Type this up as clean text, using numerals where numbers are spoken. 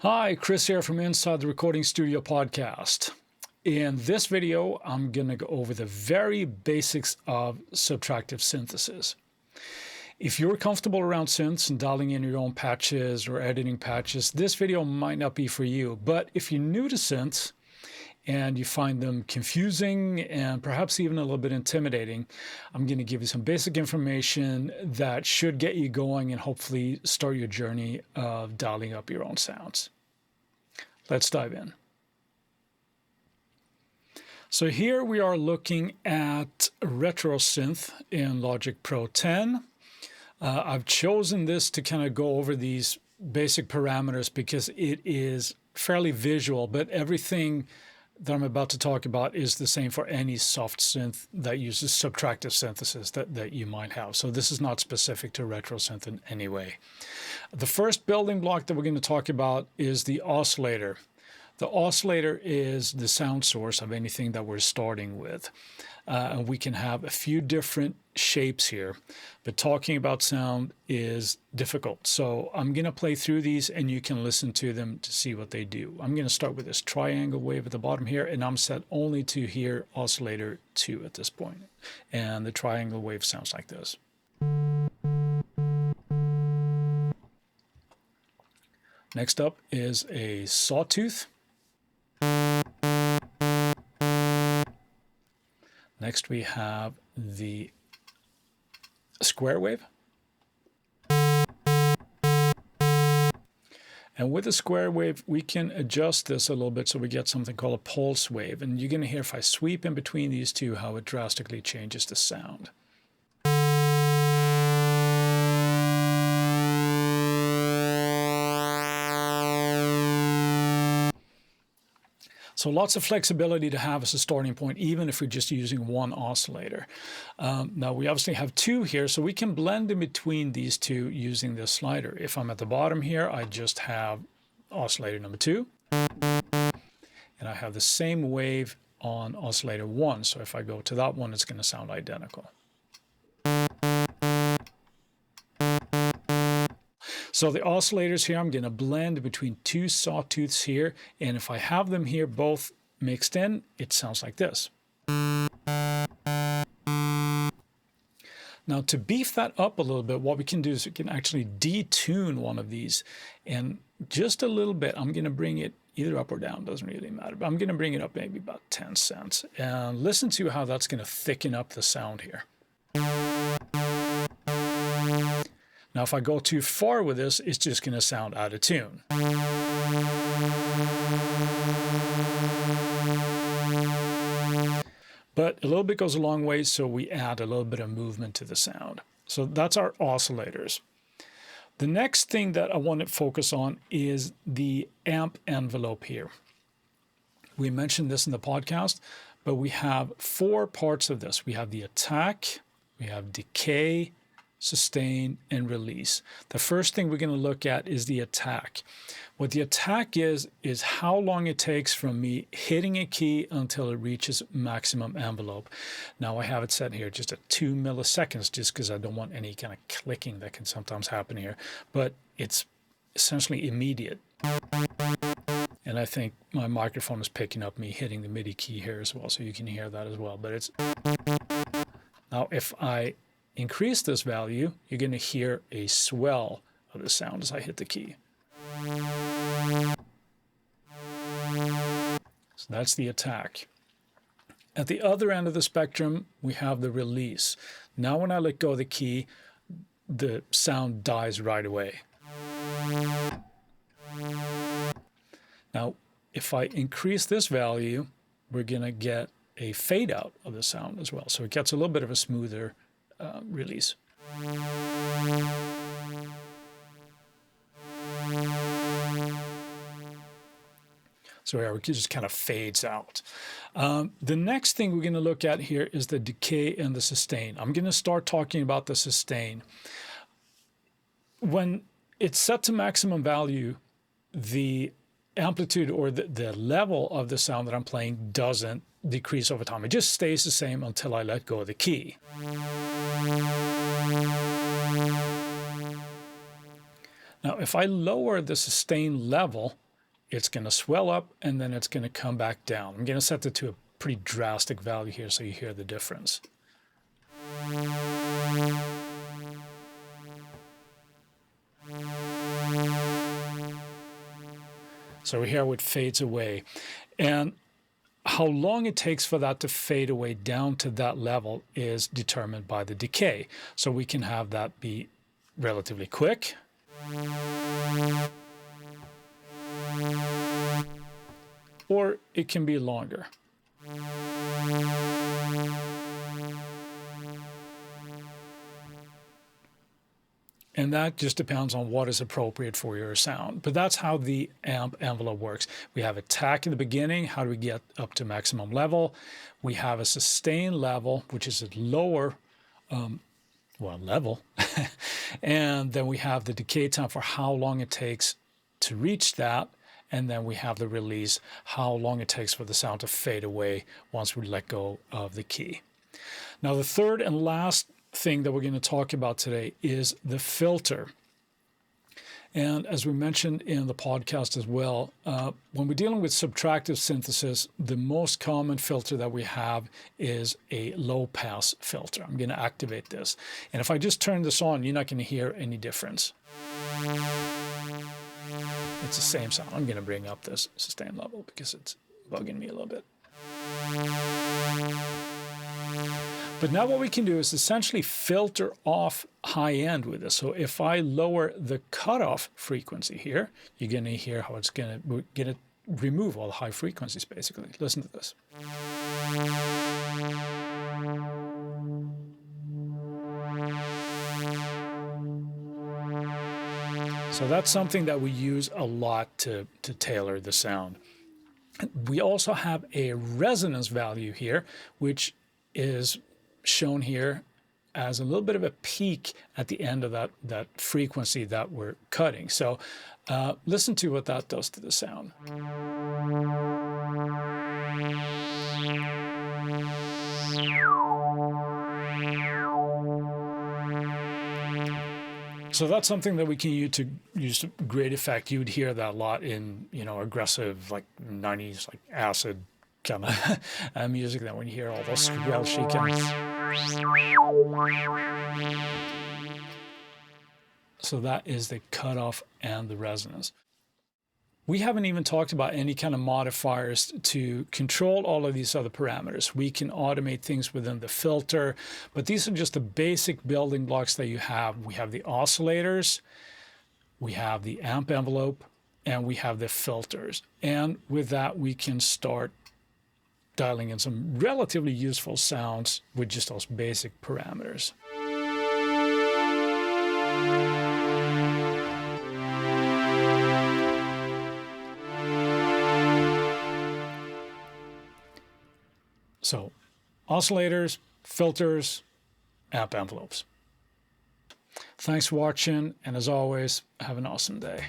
Hi, Chris here from Inside the Recording Studio podcast. In this video, I'm going to go over the very basics of subtractive synthesis. If you're comfortable around synths and dialing in your own patches or editing patches, this video might not be for you. But if you're new to synths and you find them confusing and perhaps even a little bit intimidating, I'm going to give you some basic information that should get you going and hopefully start your journey of dialing up your own sounds. Let's dive in. So here we are looking at Retro Synth in Logic Pro 10. I've chosen this to kind of go over these basic parameters because it is fairly visual, but everything that I'm about to talk about is the same for any soft synth that uses subtractive synthesis that you might have. So this is not specific to Retro Synth in any way. The first building block that we're going to talk about is the oscillator. The oscillator is the sound source of anything that we're starting with. And we can have a few different shapes here, but talking about sound is difficult. So I'm going to play through these and you can listen to them to see what they do. I'm going to start with this triangle wave at the bottom here, and I'm set only to hear oscillator 2 at this point. And the triangle wave sounds like this. Next up is a sawtooth. Next we have the square wave. And with the square wave, we can adjust this a little bit so we get something called a pulse wave. And you're going to hear if I sweep in between these two how it drastically changes the sound. So lots of flexibility to have as a starting point, even if we're just using one oscillator. Now we obviously have two here, so we can blend in between these two using this slider. If I'm at the bottom here, I just have oscillator number 2. And I have the same wave on oscillator 1. So if I go to that one, it's going to sound identical. So the oscillators here, I'm going to blend between two sawtooths here, and if I have them here both mixed in, it sounds like this. Now to beef that up a little bit, what we can do is we can actually detune one of these, and just a little bit, I'm going to bring it either up or down, doesn't really matter, but I'm going to bring it up maybe about 10 cents, and listen to how that's going to thicken up the sound here. Now, if I go too far with this, it's just going to sound out of tune. But a little bit goes a long way, so we add a little bit of movement to the sound. So that's our oscillators. The next thing that I want to focus on is the amp envelope here. We mentioned this in the podcast, but we have 4 parts of this. We have the attack, we have decay, sustain, and release. The first thing we're going to look at is the attack. What the attack is how long it takes from me hitting a key until it reaches maximum envelope. Now I have it set here just at 2 milliseconds just because I don't want any kind of clicking that can sometimes happen here, but it's essentially immediate. And I think my microphone is picking up me hitting the MIDI key here as well, so you can hear that as well. But it's now if I increase this value, you're going to hear a swell of the sound as I hit the key. So that's the attack. At the other end of the spectrum, we have the release. Now when I let go of the key, the sound dies right away. Now, if I increase this value, we're going to get a fade out of the sound as well. So it gets a little bit of a smoother release. So here it just kind of fades out. The next thing we're going to look at here is the decay and the sustain. I'm going to start talking about the sustain. When it's set to maximum value, the amplitude or the level of the sound that I'm playing doesn't decrease over time. It just stays the same until I let go of the key. Now, if I lower the sustain level, it's going to swell up and then it's going to come back down. I'm going to set it to a pretty drastic value here so you hear the difference. So here it fades away. And how long it takes for that to fade away down to that level is determined by the decay. So we can have that be relatively quick. Or it can be longer. And that just depends on what is appropriate for your sound. But that's how the amp envelope works. We have attack in the beginning. How do we get up to maximum level? We have a sustain level, which is a lower level. And then we have the decay time for how long it takes to reach that. And then we have the release, how long it takes for the sound to fade away once we let go of the key. Now, the third and last thing that we're going to talk about today is the filter. And as we mentioned in the podcast as well, when we're dealing with subtractive synthesis, the most common filter that we have is a low-pass filter. I'm going to activate this. And if I just turn this on, you're not going to hear any difference. It's the same sound. I'm going to bring up this sustain level because it's bugging me a little bit. But now what we can do is essentially filter off high end with this. So if I lower the cutoff frequency here, you're going to hear how it's going to remove all the high frequencies, basically. Listen to this. So that's something that we use a lot to tailor the sound. We also have a resonance value here, which is shown here as a little bit of a peak at the end of that frequency that we're cutting. So listen to what that does to the sound. So that's something that we can use to great effect. You would hear that a lot in, aggressive, like 90s, like acid kind of music. That when you hear all those squelchy kind of. So that is the cutoff and the resonance. We haven't even talked about any kind of modifiers to control all of these other parameters. We can automate things within the filter, but these are just the basic building blocks that you have. We have the oscillators, we have the amp envelope, and we have the filters. And with that, we can start dialing in some relatively useful sounds with just those basic parameters. So, oscillators, filters, amp envelopes. Thanks for watching, and as always, have an awesome day.